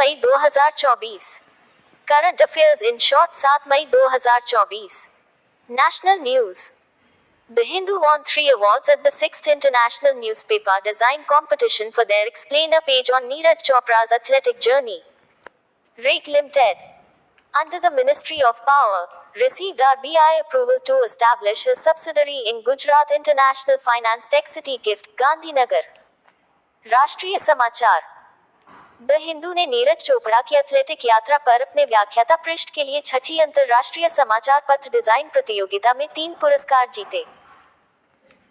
May 2024। Current affairs in short 7 May 2024। National news. The Hindu won 3 awards at the 6th International Newspaper Design Competition for their Explainer page on Neeraj Chopra's athletic journey. REIT Limited, under the Ministry of Power, received RBI approval to establish a subsidiary in Gujarat International Finance Tech City GIFT, Gandhinagar. राष्ट्रीय समाचार। The Hindu ने नीरज चोपड़ा की athletic यात्रा पर अपने व्याख्याता पृष्ठ के लिए छठी अंतरराष्ट्रीय समाचार पत्र डिजाइन प्रतियोगिता में 3 पुरस्कार जीते।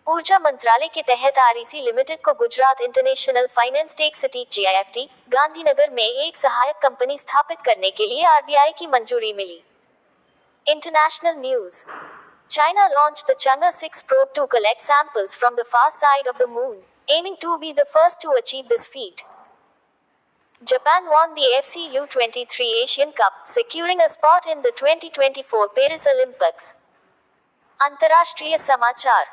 ऊर्जा मंत्रालय के तहत आरईसी लिमिटेड को Gujarat international finance tech city (GIFT) Gandhinagar में एक सहायक कंपनी स्थापित करने के लिए आरबीआई की मंजूरी मिली। International news. China launched the Chang'e 6 probe to collect samples from the far side of the moon, aiming to be the first to achieve this feat. Japan won the FC U23 Asian Cup, securing a spot in the 2024 Paris Olympics. अंतर्राष्ट्रीय समाचार।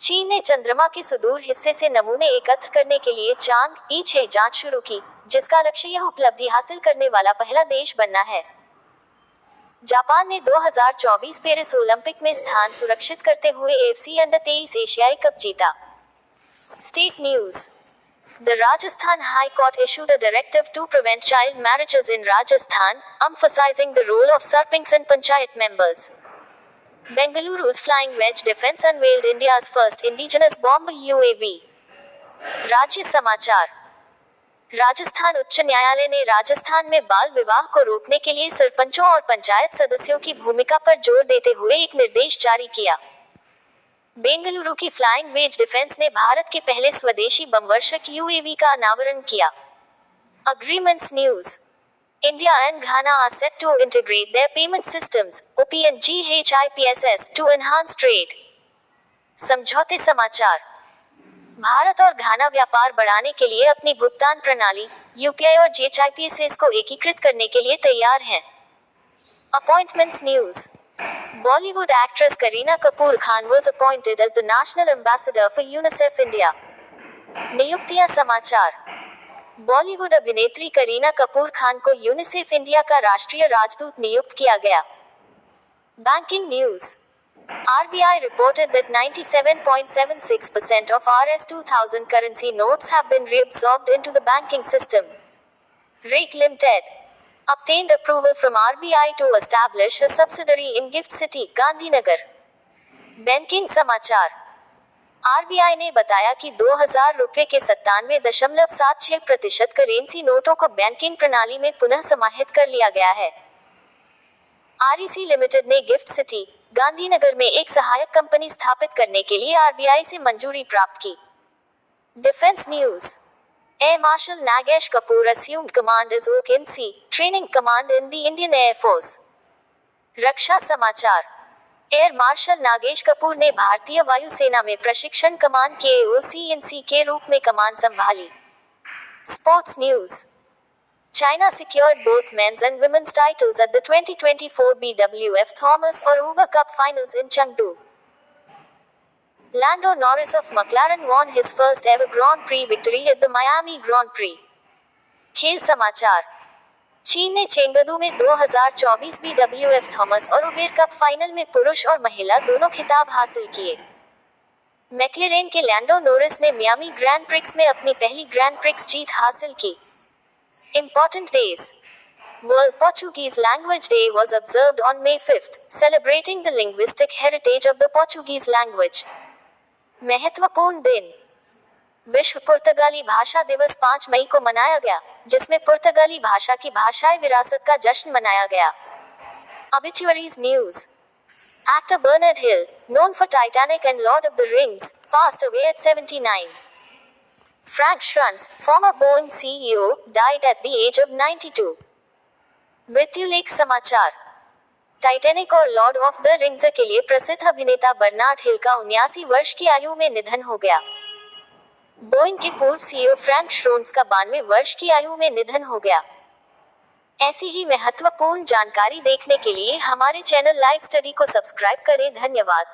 चीन ने चंद्रमा के सुदूर हिस्से से नमूने एकत्र करने के लिए चांग-E6 जांच शुरू की, जिसका लक्ष्य यह उपलब्धि हासिल करने वाला पहला देश बनना है। जापान ने 2024 पेरिस ओलंपिक में स्थान सुरक्षित करते हुए एफसी अंडर-23 एशियाई कप जीता। State news. The Rajasthan High Court issued a directive to prevent child marriages in Rajasthan, emphasizing the role of sarpanchs and panchayat members. Bengaluru's Flying Wedge Defense unveiled India's first indigenous bomber UAV. राज्य समाचार। राजस्थान उच्च न्यायालय ने राजस्थान में बाल विवाह को रोकने के लिए सरपंचों और पंचायत सदस्यों की भूमिका पर जोर देते हुए एक निर्देश जारी किया। बेंगलुरु की फ्लाइंग वेज डिफेंस ने भारत के पहले स्वदेशी बमवर्षक यूएवी का अनावरण किया। Agreements news. India and Ghana are set to integrate their payment systems, OP and GHIPSS, to enhance trade. समझौते समाचार। भारत और घाना व्यापार बढ़ाने के लिए अपनी भुगतान प्रणाली यूपीआई और GHIPSS को एकीकृत करने के लिए तैयार हैं। Appointments news. Bollywood actress Kareena Kapoor Khan was appointed as the National Ambassador for UNICEF India. नियुक्तियां समाचार। बॉलीवुड अभिनेत्री करीना कपूर खान को यूनिसेफ इंडिया का राष्ट्रीय राजदूत नियुक्त किया गया। Banking news. RBI reported that 97.76% of Rs2000 currency notes have been reabsorbed into the banking system. REIT Limited obtained approval from RBI to establish a subsidiary in GIFT City, Gandhinagar. Banking समाचार। RBI ने बताया कि 2000 रुपये के 97.76% currency नोटों को banking प्रणाली में पुनः समाहित कर लिया गया है। आरईसी लिमिटेड ने गिफ्ट सिटी, गांधीनगर में एक सहायक कंपनी स्थापित करने के लिए आरबीआई से मंजूरी प्राप्त की। Defence news. Air Marshal Nagesh Kapoor assumed command as OC, training command in the Indian Air Force. रक्षा समाचार। एयर मार्शल नागेश कपूर ने भारतीय वायुसेना में प्रशिक्षण कमान के OC के रूप में कमान संभाली। Sports news. China secured both men's and women's titles at the 2024 BWF Thomas or Uber Cup finals in Chengdu. Lando Norris of McLaren won his first ever Grand Prix victory at the Miami Grand Prix. खेल समाचार। चीन ने Chengdu में 2024 BWF Thomas और Uber cup final में पुरुष और महिला दोनों खिताब हासिल किए। मैक्लेरेन के लैंडो नोरिस ने मियामी ग्रैंड प्रिक्स में अपनी पहली ग्रैंड प्रिक्स जीत हासिल की। Important days. World Portuguese Language Day was observed on May 5th, celebrating the linguistic heritage of the Portuguese language. महत्वपूर्ण दिन। विश्व पुर्तगाली भाषा दिवस 5 मई को मनाया गया, जिसमें पुर्तगाली भाषा की भाषाई विरासत का जश्न मनाया गया। Obituaries News. Actor Bernard Hill, known for Titanic and Lord of the Rings, passed away at 79. Frank Schruns, former Boeing CEO, died at the age of 92. मृत्युलेख समाचार। टाइटैनिक और लॉर्ड ऑफ द रिंग्स के लिए प्रसिद्ध अभिनेता Bernard हिल का 79 वर्ष की आयु में निधन हो गया। बोइंग के पूर्व सीईओ फ्रैंक श्रोन्स का 92 वर्ष की आयु में निधन हो गया। ऐसी ही महत्वपूर्ण जानकारी देखने के लिए हमारे चैनल लाइव स्टडी को सब्सक्राइब करें। धन्यवाद।